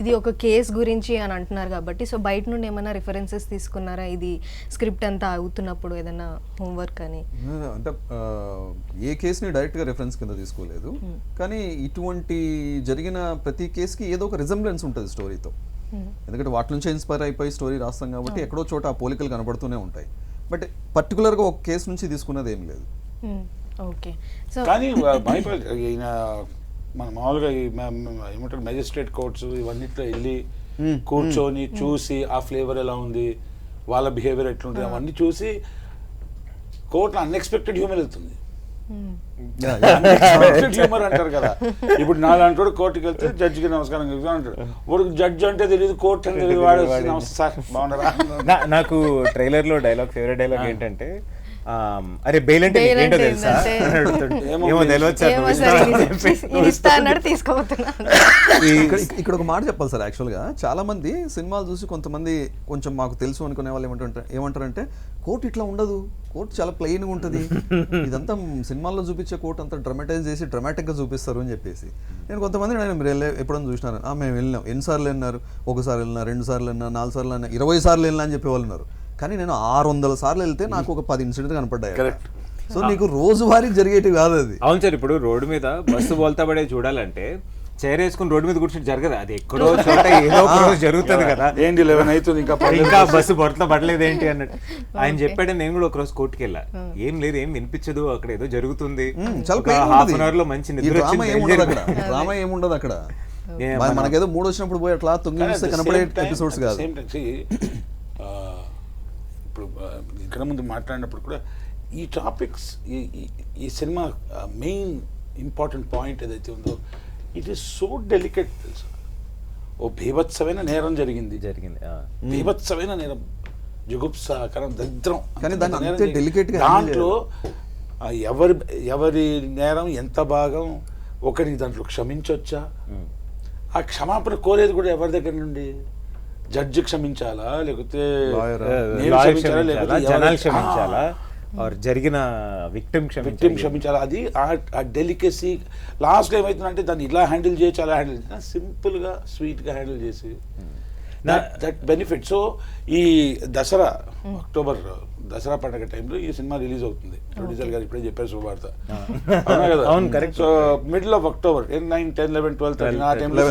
Speaker 1: ఇది ఒక కేస్ గురించి అని అంటున్నారు కాబట్టి, సో బయట నుండి ఏమైనా రిఫరెన్సెస్ తీసుకున్నారా? ఇది స్క్రిప్ట్ అంతా అవుతున్నప్పుడు ఏదైనా హోంవర్క్ అని?
Speaker 3: అంటే ఏ కేసుని డైరెక్ట్గా రెఫరెన్స్ కింద తీసుకోలేదు, కానీ ఇటువంటి జరిగిన ప్రతి కేసుకి ఏదో ఒక రిజంబ్లెన్స్ ఉంటుంది స్టోరీతో. ఎందుకంటే వాటి నుంచే ఇన్స్పైర్ అయిపోయి స్టోరీ రాస్తాం కాబట్టి ఎక్కడో చోట ఆ పోలికలు కనబడుతూనే ఉంటాయి. బట్ పర్టికులర్గా ఒక కేసు నుంచి తీసుకున్నది ఏం లేదు.
Speaker 1: ఓకే, సో
Speaker 2: కానీ మైపాల్ ఈయన మన మామూలుగా ఏమంటారు మెజిస్ట్రేట్ కోర్ట్స్ ఇవన్నిట్లో వెళ్ళి కూర్చొని చూసి ఆ ఫ్లేవర్ ఎలా ఉంది, వాళ్ళ బిహేవియర్ ఎట్లుంటుంది, అవన్నీ చూసి కోర్టులో అన్ఎక్స్పెక్టెడ్ హ్యూమర్ వెళ్తుంది. అన్ఎక్స్పెక్టెడ్ హ్యూమర్ అంటారు కదా. ఇప్పుడు నాలంటాడు కోర్టుకి వెళ్తే జడ్జికి నమస్కారం అంటాడు, వాడు జడ్జి అంటే తెలియదు, కోర్టు అంటే తెలియదు, వాడు నమస్తే సార్ బాగున్నారా.
Speaker 4: నాకు ట్రైలర్ లో ఫేవరెట్ డైలాగ్ ఏంటంటే, అరే బెయిల్ అంటే ఏంటో తెలుసా, ఏమో
Speaker 3: ఇక్కడ ఒక మాట చెప్పాలి సార్. యాక్చువల్గా చాలా మంది సినిమాలు చూసి కొంతమంది కొంచెం మాకు తెలుసు అనుకునే వాళ్ళు ఏమంటారంటే కోర్టు ఇట్లా ఉండదు, కోర్టు చాలా ప్లెయిన్గా ఉంటుంది, ఇదంతా సినిమాల్లో చూపించే కోర్టు అంతా డ్రామాటైజ్ చేసి డ్రామాటిక్గా చూపిస్తారు అని చెప్పేసి. నేను కొంతమంది మీరు ఎప్పుడైనా చూసినారు, మేము వెళ్ళినాం, ఎన్నిసార్లు వెళ్ళినారు, ఒకసారి వెళ్ళినా, 2 సార్లు వెళ్ళినా, 4 సార్లు వెళ్ళినా, 20 సార్లు వెళ్ళినా అని చెప్పి వాళ్ళు ఉన్నారు. కానీ నేను 600 సార్లు వెళ్తే నాకు ఒక 10 ఇన్సిడెంట్స్ కనపడ్డాయి. సో నీకు రోజువారీ జరిగేటివి కాదు అది.
Speaker 4: అవును సార్, ఇప్పుడు రోడ్డు మీద బస్సు బోల్తా పడే చూడాలంటే చైర్ వేసుకుని రోడ్డు మీద కూర్చొని జరగదు, అది ఎక్కడో చోట ఏదో ఒక రోజు జరుగుతుంది కదా.
Speaker 2: ఏంటి 11 అవుతుంది
Speaker 4: ఇంకా బస్సు బొట్ల పడలేదు ఏంటి అన్నట్టు ఆయన చెప్పాడు. నేను కూడా ఒక రోజు కోర్టుకి వెళ్ళా, ఏం లేదు, ఏం వినిపించదు, అక్కడ ఏదో జరుగుతుంది, హాఫ్ అన్ అవర్ లో మంచి నిద్ర
Speaker 3: డ్రామా ఏముండదు అక్కడ. మనకేదో మూడు వచ్చినప్పుడు పోయి అట్లా తొంగి కనపడే ఎపిసోడ్స్ కాదు.
Speaker 2: ఇప్పుడు ఇక్కడ ముందు మాట్లాడినప్పుడు కూడా ఈ టాపిక్స్, ఈ సినిమా మెయిన్ ఇంపార్టెంట్ పాయింట్ ఏదైతే ఉందో ఇట్ ఈస్ సో డెలికేట్ తెలుసు. ఓ బీభత్సమైన నేరం జరిగింది, బీభత్సమైన నేరం, జుగుప్సాకరం, దరిద్రం.
Speaker 3: కానీ దాన్ని అంతే డెలికేట్గా
Speaker 2: దాంట్లో ఎవరి నేరం ఎంత భాగం, ఒకరికి దాంట్లో క్షమించవచ్చా, ఆ క్షమాపణ కోరేది కూడా ఎవరి దగ్గర నుండి, జడ్జి క్షమించాలా, లేకపోతే
Speaker 4: జనాలు క్షమించాలా, జరిగిన విక్టిమ్
Speaker 2: క్షమించాలా, అది ఆ డెలికేసీ. లాస్ట్లో ఏమవుతుందంటే దాన్ని ఇలా హ్యాండిల్ చేయొచ్చు, అలా హ్యాండిల్ చేయాలి, సింపుల్గా స్వీట్గా హ్యాండిల్ చేసి దట్ బెనిఫిట్. సో ఈ దసరా అక్టోబర్ దసరా పండుగ టైంలో ఈ సినిమా రిలీజ్ అవుతుంది. ప్రొడ్యూసర్ గారు ఇప్పుడే చెప్పారు శుభవార్త, అవునా కదా?
Speaker 4: అవును, correct.
Speaker 2: So middle of October 9, 10, 11, 12, 13 ఆ టైంలో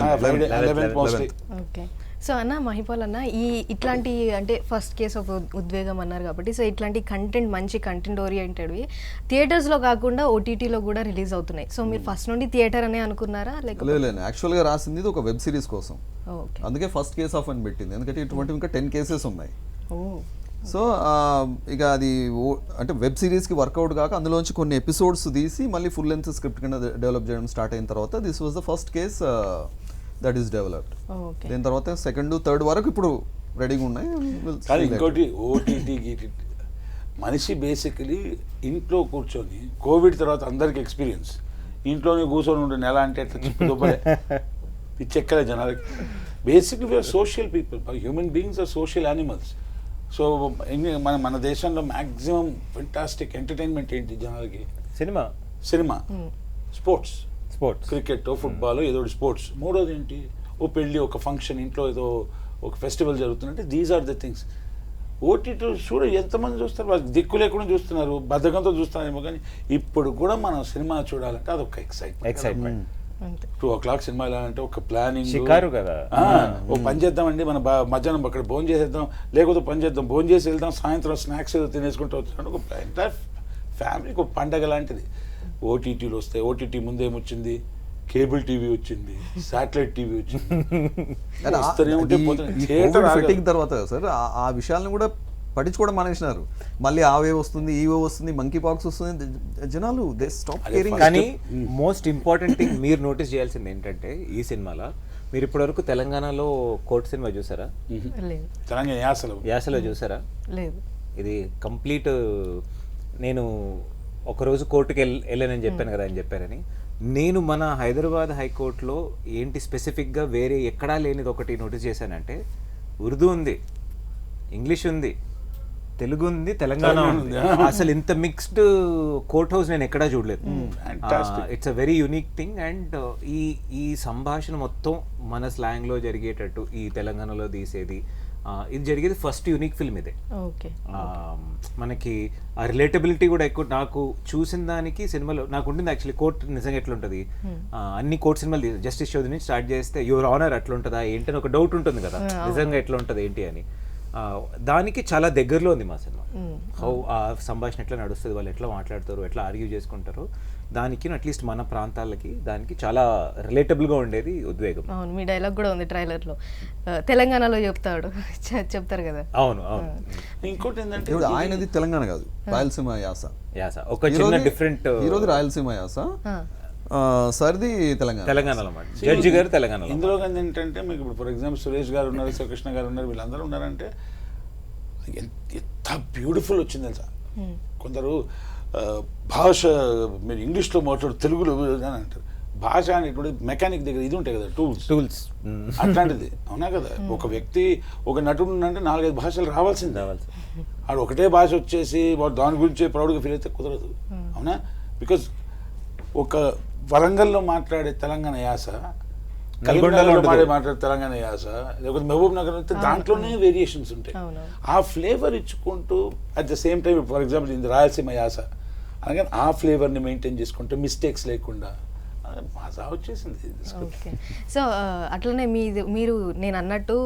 Speaker 2: 11 మోస్ట్లీ.
Speaker 1: ఓకే, సో అన్న మహిపాల్ అన్న ఈ ఇట్లాంటి అంటే ఫస్ట్ కేస్ ఆఫ్ ఉద్వేగం అన్నారు కాబట్టి సో ఇట్లాంటి కంటెంట్ మంచి కంటెంట్ ఓరియంటెడ్వి థియేటర్స్లో కాకుండా ఓటీటీలో కూడా రిలీజ్ అవుతున్నాయి. సో మీరు ఫస్ట్ నుండి థియేటర్ అనే అనుకున్నారా లేకపోతే?
Speaker 3: లేదు, యాక్చువల్గా రాసింది ఇది ఒక వెబ్ సిరీస్ కోసం,
Speaker 1: ఓకే.
Speaker 3: అందుకే ఫస్ట్ కేస్ ఆఫ్ అని పెట్టింది. ఎందుకంటే ఇటువంటి ఇంకా 10 కేసెస్ ఉన్నాయి.
Speaker 1: ఓ
Speaker 3: సో ఇక అది అంటే వెబ్ సిరీస్కి వర్కౌట్ కాక అందులోంచి కొన్ని ఎపిసోడ్స్ తీసి మళ్ళీ ఫుల్ లెంత్ స్క్రిప్ట్ కింద డెవలప్ చేయడం స్టార్ట్ అయిన తర్వాత this was the first case that is developed.
Speaker 1: Okay.
Speaker 3: దీని తర్వాత సెకండ్ థర్డ్ వరకు ఇప్పుడు రెడీగా ఉన్నాయి.
Speaker 2: కానీ ఇంకోటి ఓటీటీ మనిషి బేసికలీ ఇంట్లో కూర్చొని కోవిడ్ తర్వాత అందరికి ఎక్స్పీరియన్స్, ఇంట్లోనే కూర్చొని ఉండే నెల అంటే ఎట్లా చెప్పే పిచ్చెక్కలే జనాలకి. Basically we are social people, human beings are social animals. So మన దేశంలో మ్యాక్సిమం ఫెంటాస్టిక్ ఎంటర్టైన్మెంట్ ఏంటి జనాలకి? సినిమా, స్పోర్ట్స్, క్రికెట్, ఫుట్బాల్, ఏదో స్పోర్ట్స్. మూడోది ఏంటి? ఓ పెళ్ళి, ఒక ఫంక్షన్, ఇంట్లో ఏదో ఒక ఫెస్టివల్ జరుగుతుందంటే these are the things. OTT చూడ ఎంతమంది చూస్తారు? వాళ్ళకి దిక్కు లేకుండా చూస్తున్నారు, బద్ధకంతో చూస్తున్నారేమో. కానీ ఇప్పుడు కూడా మనం సినిమా చూడాలంటే అదొక ఎక్సైట్మెంట్. 2 o'clock సినిమా వెళ్ళాలంటే ఒక ప్లానింగ్
Speaker 4: కదా.
Speaker 2: ఓ పని చేద్దామండి, మన మధ్యాహ్నం అక్కడ భోజనం చేసేద్దాం, లేకపోతే పని చేద్దాం, భోజనం చేసి వెళ్దాం, సాయంత్రం స్నాక్స్ ఏదో తినేసుకుంటూ వచ్చాడు. ఒక ఎంటైర్ ఫ్యామిలీకి ఒక పండగ లాంటిది. ఓటీటీలు వస్తాయి. ఓటీటీ ముందేమొచ్చింది? కేబుల్ టీవీ వచ్చింది, శాటిలైట్ టీవీ వచ్చింది.
Speaker 3: ఫిట్టింగ్ తర్వాత సార్ ఆ విషయాలను కూడా పట్టించుకోవడం మానేసినారు. మళ్ళీ ఆవే వస్తుంది, ఈవే వస్తుంది, మంకీ పాక్స్ వస్తుంది, జనాలు దే స్టాప్ కేరింగ్.
Speaker 4: కానీ మోస్ట్ ఇంపార్టెంట్ థింగ్ మీరు నోటీస్ చేయాల్సింది ఏంటంటే ఈ సినిమాలో మీరు ఇప్పటివరకు తెలంగాణలో కోర్టు సినిమా చూసారా?
Speaker 1: లేదు.
Speaker 2: తెలంగాణ
Speaker 4: యాసలో చూసారా?
Speaker 1: లేదు.
Speaker 4: ఇది కంప్లీట్. నేను ఒకరోజు కోర్టుకి వెళ్ళానని చెప్పాను కదా అని చెప్పారని. నేను మన హైదరాబాద్ హైకోర్టులో ఏంటి స్పెసిఫిక్గా వేరే ఎక్కడా లేనిది ఒకటి నోటీస్ చేశానంటే ఉర్దూ ఉంది, ఇంగ్లీష్ ఉంది, తెలుగు ఉంది, తెలంగాణ ఉంది. అసలు ఇంత మిక్స్డ్ కోర్ట్ హౌస్ నేను ఎక్కడా చూడలేదు. It's a very unique thing. And ఈ సంభాషణ మొత్తం మన స్లాంగ్లో జరిగేటట్టు ఈ తెలంగాణలో తీసేది ఇది జరిగేది ఫస్ట్ యూనిక్ ఫిల్మ్ ఇదే. మనకి ఆ రిలేటబిలిటీ కూడా ఎక్కువ. నాకు చూసిన దానికి సినిమాలో నాకు ఉంటుంది యాక్చువల్లీ కోర్టు నిజంగా ఎట్లుంటుంది, అన్ని కోర్టు సినిమాలు జస్టిస్ చౌదరి నుంచి స్టార్ట్ చేస్తే యువర్ ఆనర్ అట్లా ఉంటుందా ఏంటని ఒక డౌట్ ఉంటుంది కదా, నిజంగా ఎట్లా ఉంటుంది ఏంటి అని. దానికి చాలా దగ్గరలో ఉంది మా సినిమా. హౌ ఆ సంభాషణ ఎట్లా నడుస్తుంది, వాళ్ళు ఎట్లా మాట్లాడతారు, ఎట్లా ఆర్గ్యూ చేసుకుంటారు, దానికి అట్లీస్ట్ మన ప్రాంతాలకి దానికి చాలా రిలేటబుల్గా ఉండేది ఉద్వేగం.
Speaker 1: అవును, మీ డైలాగ్ కూడా ఉంది ట్రైలర్లో, తెలంగాణలో చెప్తారు కదా.
Speaker 4: అవును.
Speaker 2: ఇంకోటి ఏంటంటే
Speaker 3: ఆయనది తెలంగాణ కాదు, రాయలసీమ యాస.
Speaker 4: ఒక చిన్న డిఫరెంట్.
Speaker 3: ఈరోజు రాయలసీమ యాస, సర్ది తెలంగాణలో
Speaker 4: జడ్జి గారు తెలంగాణ.
Speaker 2: ఇందులో కానీ ఏంటంటే మీకు ఇప్పుడు ఫర్ ఎగ్జాంపుల్ సురేష్ గారు ఉన్నారు, శ్రీకృష్ణ గారు ఉన్నారు, వీళ్ళందరూ ఉన్నారంటే ఎంత బ్యూటిఫుల్ వచ్చింది తెలుసా. కొందరు భాష మీరు ఇంగ్లీష్లో మాట్లాడు, తెలుగులో అని అంటారు. భాష అనేటువంటి మెకానిక్ దగ్గర ఇది ఉంటాయి కదా, టూల్స్ అట్లాంటిది. అవునా కదా? ఒక వ్యక్తి ఒక నటుడు అంటే 4-5 భాషలు రావాల్సింది. ఆడు ఒకటే భాష వచ్చేసి వాడు దాని గురించి ప్రౌడ్గా ఫీల్ అయితే కుదరదు. అవునా? బికాజ్ ఒక వరంగల్లో మాట్లాడే తెలంగాణ యాస, కరీంనగర్లో మాట్లాడే తెలంగాణ యాస, లేకపోతే మహబూబ్ నగర్ అయితే దాంట్లోనే వేరియేషన్స్ ఉంటాయి. ఆ ఫ్లేవర్ ఇచ్చుకుంటూ at the same time for example ఇది రాయలసీమ యాస అనగానే ఆ ఫ్లేవర్ని మెయింటైన్ చేసుకుంటూ మిస్టేక్స్ లేకుండా మజా వచ్చేసింది.
Speaker 1: సో అట్లనే మీరు నేను అన్నట్టు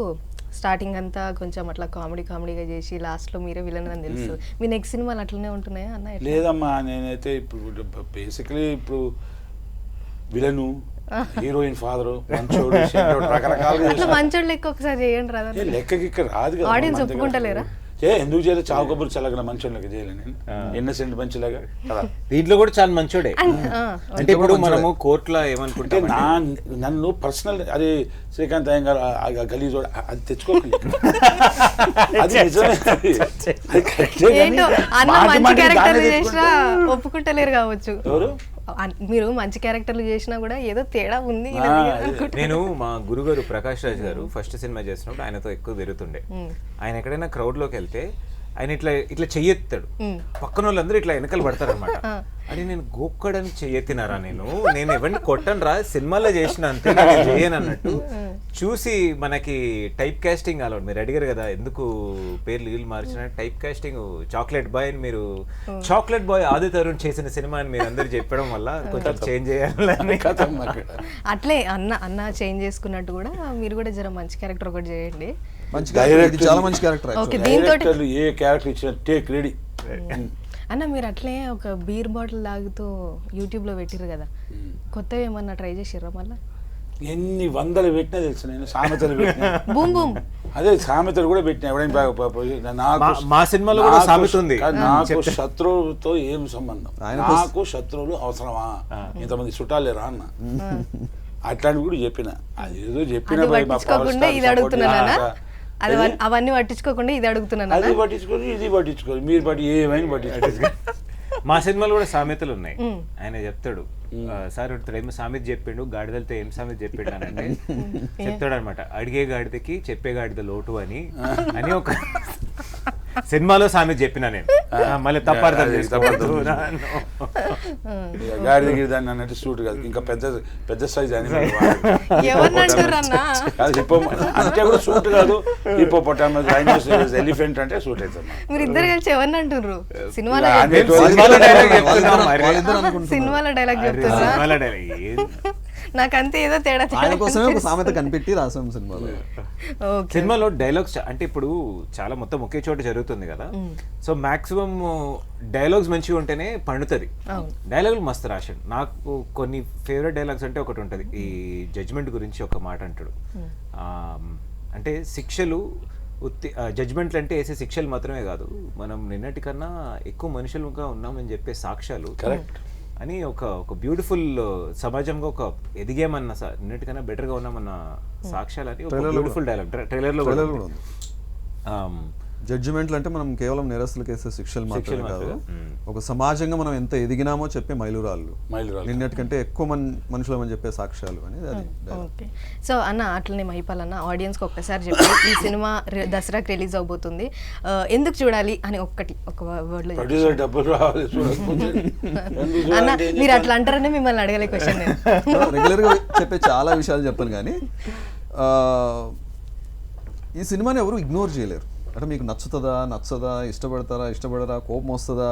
Speaker 1: స్టార్టింగ్ అంతా కొంచెం అట్లా కామెడీగా చేసి లాస్ట్లో మీరే విలన్ అని తెలుసు. మీ నెక్స్ట్ సినిమాలు అట్లనే ఉంటున్నాయా అన్న?
Speaker 2: లేదమ్మా, నేనైతే ఇప్పుడు బేసిక్లీ ఇప్పుడు విలను, హీరోయిన్ ఫాదరు, మంచోడు, రకరకాలుగా
Speaker 1: మంచోడు లెక్క ఒకసారి చేయండి రాదా?
Speaker 2: లెక్కకి ఇక్కడ రాదు కదా,
Speaker 1: ఆడియన్స్ ఒప్పుకుంటలేరా?
Speaker 2: ఎందుకు చేయలేదు? చావు కబుర్లు చల్లగా మంచోళ్ళకి చేయలేదు నేను, ఇన్నసెంట్ మంచిలాగా కదా.
Speaker 4: దీంట్లో కూడా చాలా మంచోడే. అంటే ఇప్పుడు మనము కోర్టులో ఏమనుకుంటే
Speaker 2: నన్ను పర్సనల్ అది శ్రీకాంత్ అయ్యంగారు గలీజ్ అది తెచ్చుకోకండి. అది నిజమే,
Speaker 1: ఒప్పుకుంటలేరు కావచ్చు.
Speaker 2: ఎవరు
Speaker 1: మీరు మంచి క్యారెక్టర్లు చేసినా కూడా ఏదో తేడా ఉంది.
Speaker 4: నేను మా గురుగారు ప్రకాష్ రాజ్ గారు ఫస్ట్ సినిమా చేసినప్పుడు ఆయనతో ఎక్కువ తిరుగుతుండే. ఆయన ఎక్కడైనా క్రౌడ్ లోకి వెళ్తే ఆయన ఇట్లా ఇట్లా చెయ్యెత్తాడు, పక్కన వాళ్ళందరూ ఇట్లా వెనకాల పడతారు అనమాట. అని నేను గోక్కడానికి చెయ్యెత్తినారా, నేను ఎవరిని కొట్టను రా, సినిమాలో చేసిన అంతే, నేను చేయను అన్నట్టు చూసి మనకి టైప్ కాస్టింగ్ అలవాడు. మీరు అడిగారు కదా ఎందుకు పేర్లు వీళ్ళు మార్చిన, టైప్ కాస్టింగ్ చాక్లెట్ బాయ్ అని మీరు చాక్లెట్ బాయ్ ఆది తరుణ్ చేసిన సినిమా అని మీరు అందరు చెప్పడం వల్ల కొంచెం చేంజ్ చేయాలని.
Speaker 1: అట్లే అన్న చేంజ్ చేసుకున్నట్టు కూడా మీరు కూడా జర మంచి క్యారెక్టర్ ఒకటి చేయండి.
Speaker 3: మంచి క్యారెక్టర్, చాలా మంచి క్యారెక్టర్.
Speaker 1: ఓకే, దీంతో
Speaker 2: ఏ క్యారెక్టర్ ఇచ్చిన టేక్ రెడీ.
Speaker 1: అన్న మీరు అట్లే ఒక బీర్ బాటిల్ తాగుతూ యూట్యూబ్లో పెట్టిర్రు కదా, కొత్తవి ఏమన్నా ట్రై చేసిర్రా మళ్ళీ?
Speaker 2: ఎన్ని వందలు పెట్టినా తెలుసు, నేను సామెతలు పెట్టినా,
Speaker 1: బూమ్ బూమ్
Speaker 2: అదే సామెతలు కూడా పెట్టిన. ఎవడైనా
Speaker 4: మా సినిమాలో కూడా సామెత ఉంది,
Speaker 2: నాకు శత్రువుతో ఏం సంబంధం, నాకు శత్రువులు అవసరమా, ఇంతమంది చుట్టాలేరా అన్న. అట్లాంటివి కూడా చెప్పిన. అది ఏదో చెప్పిన
Speaker 1: పట్టించుకోకుండా ఇది అడుగుతున్నానా, అవన్నీ పట్టించుకోకుండా ఇది అడుగుతున్నాను.
Speaker 2: అది పట్టించుకొని ఇది పట్టించుకోరు, మీరు ఏమైనా పట్టించుకోరు.
Speaker 4: మా సినిమాలో కూడా సామెతలు ఉన్నాయి. ఆయన చెప్తాడు, సార్ ఇప్పుడు ఏమో సామెత చెప్పిండు, గాడిదలతో ఏం సామెత చెప్పిండు అని అంటే చెప్తాడు అనమాట, అడిగే గాడిదకి చెప్పే గాడిద లోటు అని ఒక సినిమాలో సామెత చెప్పిన నేను. మళ్ళీ తప్పర్థం చేసుకోవద్దు,
Speaker 2: గాడిద గిరిదాన్ని అన్నట్టు సూట్ కాదు, ఇంకా పెద్ద సైజ్ అని అంటే కూడా సూట్ కాదు. హిప్పోపోటామస్, రైనోసరస్, ఎలిఫెంట్ అంటే సూట్ అవుతుంది.
Speaker 1: మీరు ఇద్దరు కలిసి ఎవరిని అంటుర్రు? సినిమాలో డైలాగ్ చెప్తున్నా, నాకంతే ఏదో తేడా.
Speaker 3: ఆయన కోసమే ఒక సామెత కనిపెట్టి రాసాం సినిమాలో.
Speaker 4: సినిమాలో డైలాగ్స్ అంటే ఇప్పుడు చాలా మొత్తం ఒకే చోట జరుగుతుంది కదా, సో మాక్సిమం డైలాగ్స్ మంచిగా ఉంటేనే పండుతుంది. డైలాగులు మస్తు రాశాడు. నాకు కొన్ని ఫేవరెట్ డైలాగ్స్ అంటే ఒకటి ఉంటుంది, ఈ జడ్జ్మెంట్ గురించి ఒక మాట అంటాడు. అంటే శిక్షలు జడ్జ్మెంట్లు అంటే వేసే శిక్షలు మాత్రమే కాదు, మనం నిన్నటికన్నా ఎక్కువ మనుషులుగా ఉన్నామని చెప్పే సాక్ష్యాలు అని ఒక బ్యూటిఫుల్ సమాజంగా ఒక ఎదిగేమన్న నిన్నటికన్నా బెటర్గా ఉన్నామన్న సాక్ష్యాలని ఒక బ్యూటిఫుల్ డైలాగ్ ట్రైలర్లో కూడా.
Speaker 3: జడ్జిమెంట్లు అంటే మనం కేవలం నేరస్తులకు వేసే శిక్షలు మాత్రమే కాదు, ఒక సమాజంగా మనం ఎంత ఎదిగినామో చెప్పే మైలురాళ్ళు, నిన్నటికంటే ఎక్కువ మనుషులమని చెప్పే సాక్ష్యాలు అనేది అది.
Speaker 1: ఓకే, సో అన్న అట్లనే మహిపాల్ అన్న ఆడియన్స్కి ఒక్కసారి చెప్పి ఈ సినిమా దసరాకి రిలీజ్ అవబోతుంది, ఎందుకు చూడాలి అని ఒక వర్డ్లో అన్న. మీరు అట్లా అంటారనే మిమ్మల్ని అడగలే క్వశ్చన్. నేను
Speaker 3: రెగ్యులర్గా చెప్పే చాలా విషయాలు చెప్పాను కానీ ఈ సినిమాని ఎవరు ఇగ్నోర్ చేయలేరు. అంటే మీకు నచ్చదా, ఇష్టపడరా, కోపం వస్తుందా,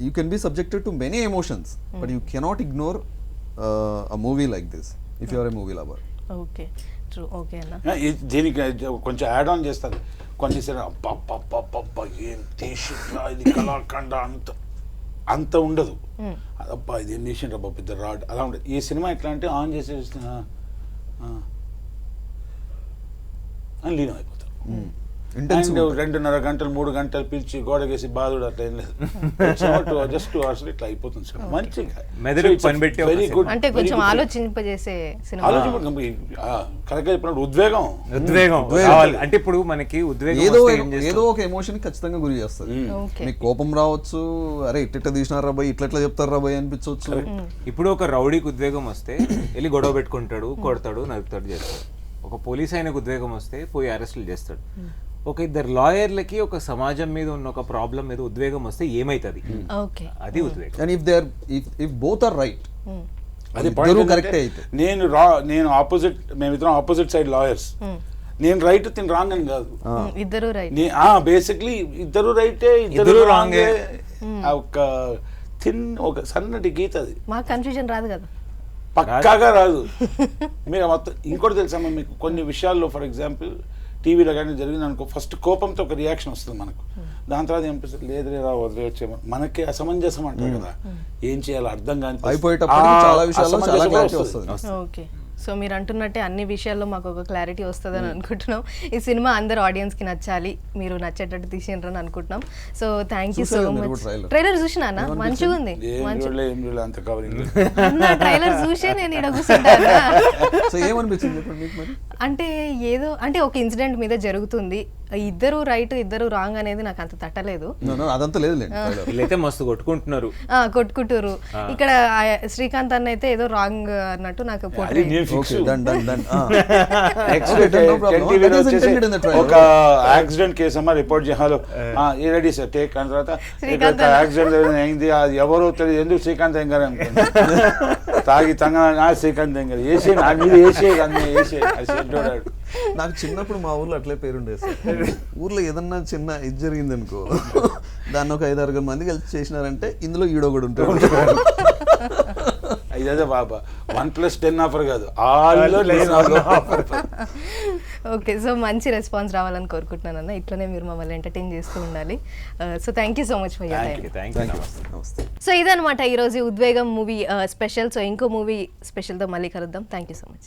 Speaker 3: you can be subjected to many emotions, but you cannot ignore a movie like this if you are a movie lover.
Speaker 1: Okay, true. Okay అన్న,
Speaker 2: దీనికి కొంచెం యాడ్ ఆన్ చేస్తాను. కొన్ని ఏం తీసిండ్రా ఇది, కళాఖండ అంత ఉండదు. అబ్బా ఇది ఏం చేసిండ్రా బాబు, పెద్ద రాడ్ అలా ఉండదు. ఈ సినిమా ఎట్లా అంటే ఆన్ చేసి అని లీనం అయిపోతారు. అండ్ 2.5 గంటలు 3 గంటలు పిలిచి గోడకేసి బాధుడు అట్లా ఏం లేదు. జస్ట్ 2 hours ఇట్లా అయిపోతుంది సినిమా. మంచిగా వెరీ గుడ్.
Speaker 1: అంటే కొంచెం ఆలోచింపజేసే సినిమా.
Speaker 2: కరెక్ట్గా చెప్పినప్పుడు ఉద్వేగం
Speaker 4: అంటే ఇప్పుడు మనకి
Speaker 3: ఏదో ఒక ఎమోషన్ ఖచ్చితంగా గురి చేస్తుంది. మీకు కోపం రావచ్చు, అరే ఇట్లా తీసినారా బాయ్, ఇట్లా చెప్తారా బాయ్ అనిపించవచ్చు.
Speaker 4: ఇప్పుడు ఒక రౌడీకి ఉద్వేగం వస్తే వెళ్ళి గొడవ పెట్టుకుంటాడు, కొడతాడు, నరుకుతాడు, చేస్తాడు. ఒక పోలీస్ ఆయనకు ఉద్వేగం వస్తే పోయి అరెస్టులు చేస్తాడు. ఒక ఇద్దరు లాయర్లకి ఒక సమాజం మీద ఉన్న ఒక ప్రాబ్లం మీద ఉద్వేగం వస్తే ఏమైతుంది, అది ఉద్వేగం.
Speaker 3: And if both are right,
Speaker 2: అది కరెక్ట్. అయితే నేను ఆపోజిట్, మేమిద్దరం ఆపోజిట్ సైడ్ లాయర్స్. నేను రైట్, తిని రాంగ్ అని కాదు,
Speaker 1: ఇద్దరు రైట్.
Speaker 2: బేసిక్లీ ఇద్దరు రైటే, ఇద్దరు రాంగే. ఒక సన్నటి గీత, అది
Speaker 1: మాకు కన్ఫ్యూజన్ రాదు కదా,
Speaker 2: పక్కాగా రాదు. మీరు మొత్తం ఇంకోటి తెలుసమ్మా మీకు, కొన్ని విషయాల్లో ఫర్ ఎగ్జాంపుల్ టీవీలో కానీ జరిగింది అనుకో, ఫస్ట్ కోపంతో ఒక రియాక్షన్ వస్తుంది మనకు, దాని తర్వాత ఏమనిపిస్తుంది, లేదులే రా వదిలేవచ్చేమో, మనకి అసమంజసం అంటారు కదా, ఏం చేయాలో అర్థం కాని
Speaker 1: వస్తుంది. ఓకే, సో మీరు అంటున్నట్టే అన్ని విషయాల్లో మాకు ఒక క్లారిటీ వస్తుందని అనుకుంటున్నాం. ఈ సినిమా అందరు ఆడియన్స్కి నచ్చాలి, మీరు నచ్చేటట్టు తీసిండ్రని అనుకుంటున్నాం. So thank you so much. Trailer చూసినా అన్న, మంచిగా ఉంది. ట్రైలర్ చూసే నేను ఇక్కడ కూర్చుంటాను.
Speaker 3: సో ఏమనిపించింది?
Speaker 1: అంటే ఏదో అంటే ఒక ఇన్సిడెంట్ మీద జరుగుతుంది, ఇద్దరు రైట్ ఇద్దరు రాంగ్ అనేది నాకు అంత తట్టలేదు.
Speaker 3: అదంతా లేదులేండి.
Speaker 4: వీళ్ళైతే మస్తు కొట్టుకుంటున్నారు.
Speaker 1: కొట్టుకుంటారు. ఇక్కడ శ్రీకాంత్ అన్న అయితే ఏదో రాంగ్ అన్నట్టు నాకు
Speaker 2: అది నేను fix.
Speaker 3: Okay, done, done, done.
Speaker 2: Next
Speaker 3: Okay, done, no problem.
Speaker 2: 10 TV లో
Speaker 3: That is
Speaker 2: వచ్చేసి
Speaker 3: intended in the trial.
Speaker 2: ఒక యాక్సిడెంట్ కేసు అమ్మా రిపోర్ట్ చేయాలి. ఈ రెడీ సార్ టేక్ అన్న తర్వాత
Speaker 1: శ్రీకాంత్
Speaker 2: ఇక్కడ యాక్సిడెంట్ అయింది, అది ఎవరో తెలియదు, ఎందుకు శ్రీకాంత్ అయ్యం గారు అనుకుంది. తాగి తంగ శ్రీకాంత్ అయ్యం గారు వేసే నా మీద వేసే అన్నీ వేసే
Speaker 3: నాకు చిన్నప్పుడు మా ఊర్లో అట్లే పేరుండేది సార్. ఊర్లో ఏదన్నా చిన్న ఇది జరిగింది అనుకో, దాన్ని ఒక 5-6 మంది కలిసి చేసినారంటే ఇందులో ఈడో కూడా ఉంటాడు.
Speaker 2: ఇదే బాబా 1+10 ఆఫర్ కాదు, ఆల్లో లేదు ఆఫర్.
Speaker 1: ఓకే, సో మంచి రెస్పాన్స్ రావాలని కోరుకుంటున్నాను అన్న. ఇట్లనే మీరు మమ్మల్ని ఎంటర్టైన్ చేస్తూ ఉండాలి. So thank you so much for your time.
Speaker 4: Thank you.
Speaker 3: నమస్తే.
Speaker 1: సో ఇదనమాట ఈరోజు ఉద్వేగం మూవీ స్పెషల్. సో ఇంకో మూవీ స్పెషల్తో మళ్ళీ కలుద్దాం. Thank you so much.